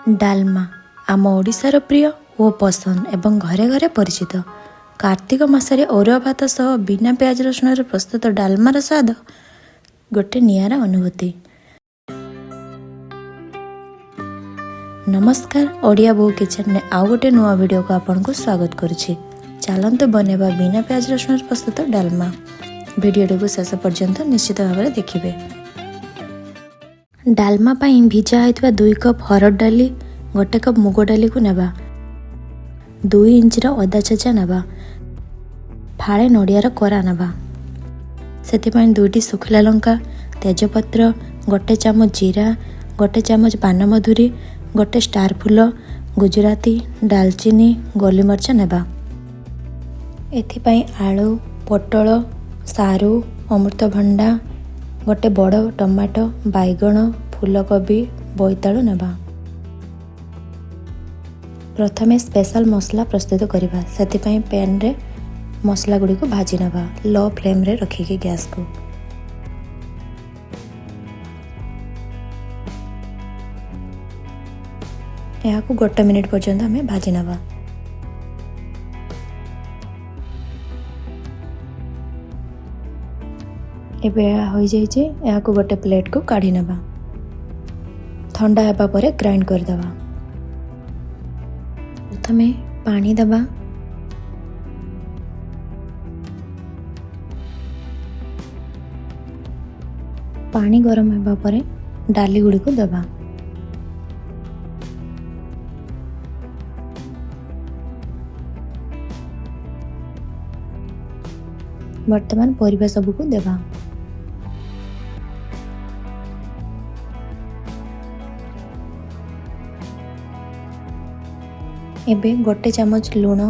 ଡାଲମା ଆମ ଓଡ଼ିଶାର ପ୍ରିୟ ଓ ପସନ୍ଦ ଏବଂ ଘରେ ଘରେ ପରିଚିତ। କାର୍ତ୍ତିକ ମାସରେ ଅରୁଆ ଭାତ ସହ ବିନା ପିଆଜ ରସୁଣରେ ପ୍ରସ୍ତୁତ ଡାଲମାର ସ୍ୱାଦ ଗୋଟେ ନିଆରା ଅନୁଭୂତି। ନମସ୍କାର, ଓଡ଼ିଆ ବୋଉ କିଚେନରେ ଆଉ ଗୋଟେ ନୂଆ ଭିଡ଼ିଓକୁ ଆପଣଙ୍କୁ ସ୍ୱାଗତ କରୁଛି। ଚାଲନ୍ତୁ ବନେଇବା ବିନା ପିଆଜ ରସୁଣରେ ପ୍ରସ୍ତୁତ ଡାଲମା। ଭିଡ଼ିଓଟିକୁ ଶେଷ ପର୍ଯ୍ୟନ୍ତ ନିଶ୍ଚିତ ଭାବରେ ଦେଖିବେ। ଡାଲମା ପାଇଁ ଭିଜା ହୋଇଥିବା 2 କପ୍ ହରଡ଼ ଡାଲି, 1 କପ୍ ମୁଗ ଡାଲିକୁ ନେବା, 2 ଇଞ୍ଚର ଅଦା ଛେଚା ନେବା, ଫାଳେ ନଡ଼ିଆର କୋରା ନେବା, ସେଥିପାଇଁ 2ଟି ଶୁଖିଲା ଲଙ୍କା, ତେଜପତ୍ର, 1 ଚାମଚ ଜିରା, 1 ଚାମଚ ପାନମଧୁରୀ, 1 ଷ୍ଟାର ଫୁଲ, ଗୁଜୁରାତି, ଡାଲଚିନି, ଗୋଲମରିଚ ନେବା। ଏଥିପାଇଁ ଆଳୁ, ପୋଟଳ, ସାରୁ, ଅମୃତଭଣ୍ଡା, 1 ବଡ଼ ଟମାଟୋ, ବାଇଗଣ, ଫୁଲକୋବି, ବୋଇତାଳୁ ନେବା। ପ୍ରଥମେ ସ୍ପେଶାଲ ମସଲା ପ୍ରସ୍ତୁତ କରିବା। ସେଥିପାଇଁ ପ୍ୟାନ୍ରେ ମସଲା ଗୁଡ଼ିକୁ ଭାଜି ନେବା, ଲୋ ଫ୍ଲେମ୍ରେ ରଖିକି ଗ୍ୟାସ୍କୁ। ଏହାକୁ 1 ମିନିଟ୍ ପର୍ଯ୍ୟନ୍ତ ଆମେ ଭାଜି ନେବା। ଏବେ ଏହା ହୋଇଯାଇଛି, ଏହାକୁ ଗୋଟେ ପ୍ଲେଟ୍କୁ କାଢ଼ି ନେବା। ଥଣ୍ଡା ହେବା ପରେ ଗ୍ରାଇଣ୍ଡ କରିଦେବା। ପ୍ରଥମେ ପାଣି ଦେବା, ପାଣି ଗରମ ହେବା ପରେ ଡାଲି ଗୁଡ଼ିକୁ ଦେବା। ବର୍ତ୍ତମାନ ପରିବା ସବୁକୁ ଦେବା। ଏବେ 1 ଚାମଚ ଲୁଣ,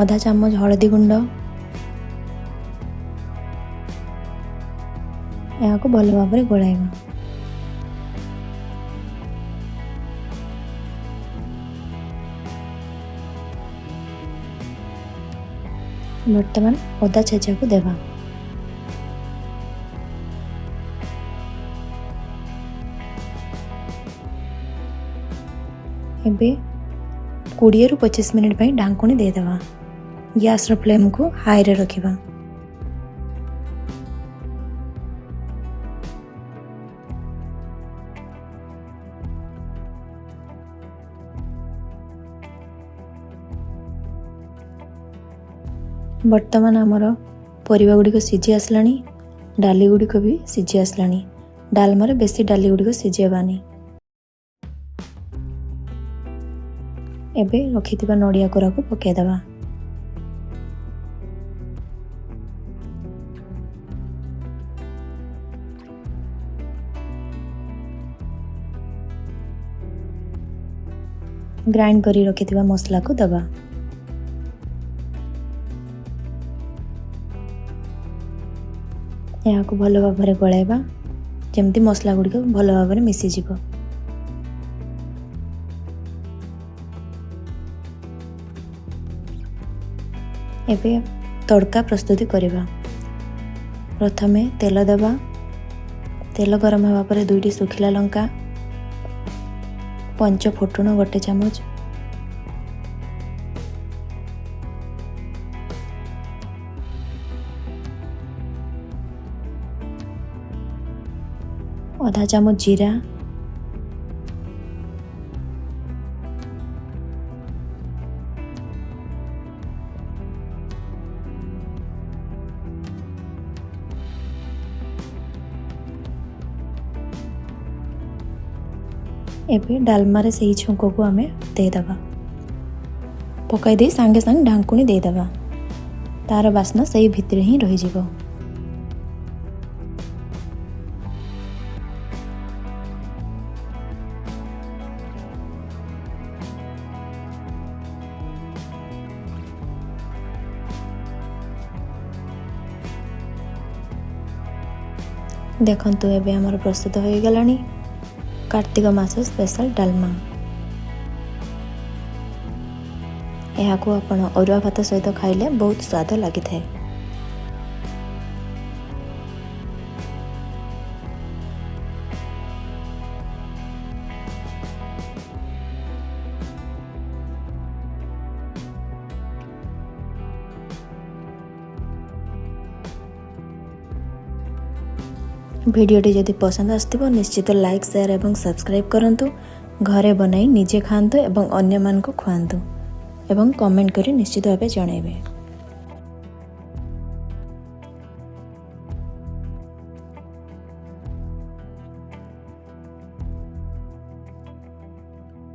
ଅଧା ଚାମଚ ହଳଦୀ ଗୁଣ୍ଡ, ଏହାକୁ ଭଲ ଭାବରେ ଗୋଳାଇବା। ବର୍ତ୍ତମାନ ଅଦା ଛେଚାକୁ ଦେବା। ଏବେ 20ରୁ 25 ମିନିଟ୍ ପାଇଁ ଢାଙ୍କୁଣି ଦେଇଦେବା। ଗ୍ୟାସ୍ର ଫ୍ଲେମ୍କୁ ହାଇରେ ରଖିବା। ବର୍ତ୍ତମାନ ଆମର ପରିବା ଗୁଡ଼ିକ ସିଝି ଆସିଲାଣି, ଡାଲି ଗୁଡ଼ିକ ବି ସିଝି ଆସିଲାଣି। ଡାଲମାରେ ବେଶୀ ଡାଲି ଗୁଡ଼ିକ ସିଝେଇବାନି। ଏବେ ରଖିଥିବା ନଡ଼ିଆ କୋରାକୁ ପକାଇଦେବା। ଗ୍ରାଇଣ୍ଡ କରି ରଖିଥିବା ମସଲାକୁ ଦେବା। ଏହାକୁ ଭଲ ଭାବରେ ଗୋଳାଇବା, ଯେମିତି ମସଲା ଗୁଡ଼ିକ ଭଲ ଭାବରେ ମିଶିଯିବ। ଏବେ ତଡ଼କା ପ୍ରସ୍ତୁତି କରିବା। ପ୍ରଥମେ ତେଲ ଦେବା। ତେଲ ଗରମ ହେବା ପରେ 2ଟି ଶୁଖିଲା ଲଙ୍କା, 5 ଫୁଟଣ 1 ଚାମଚ, ଅଧା ଚାମଚ ଜିରା, ଏବେ ଡାଲମାରେ ସେହି ଛୁଙ୍କକୁ ଆମେ ଦେଇଦେବା। ପକାଇ ଦେଇ ସାଙ୍ଗେ ସାଙ୍ଗେ ଢାଙ୍କୁଣି ଦେଇଦେବା। ତାର ବାସ୍ନା ସେଇ ଭିତରେ ହିଁ ରହିଯିବ। ଦେଖନ୍ତୁ, ଏବେ ଆମର ପ୍ରସ୍ତୁତ ହୋଇଗଲାଣି କାର୍ତ୍ତିକ ମାସ ସ୍ପେଶାଲ ଡାଲମା। ଏହାକୁ ଆପଣ ଅରୁଆ ଭାତ ସହିତ ଖାଇଲେ ବହୁତ ସ୍ୱାଦ ଲାଗିଥାଏ। भिडियोटी जदि पसंद आसथिबो निश्चित लाइक शेयर एवं सब्सक्राइब करंतु। घरे बनाई निजे खातु एवं अन्य मान को खुआंतु एवं कमेंट करी निश्चित भावे जणाइबे।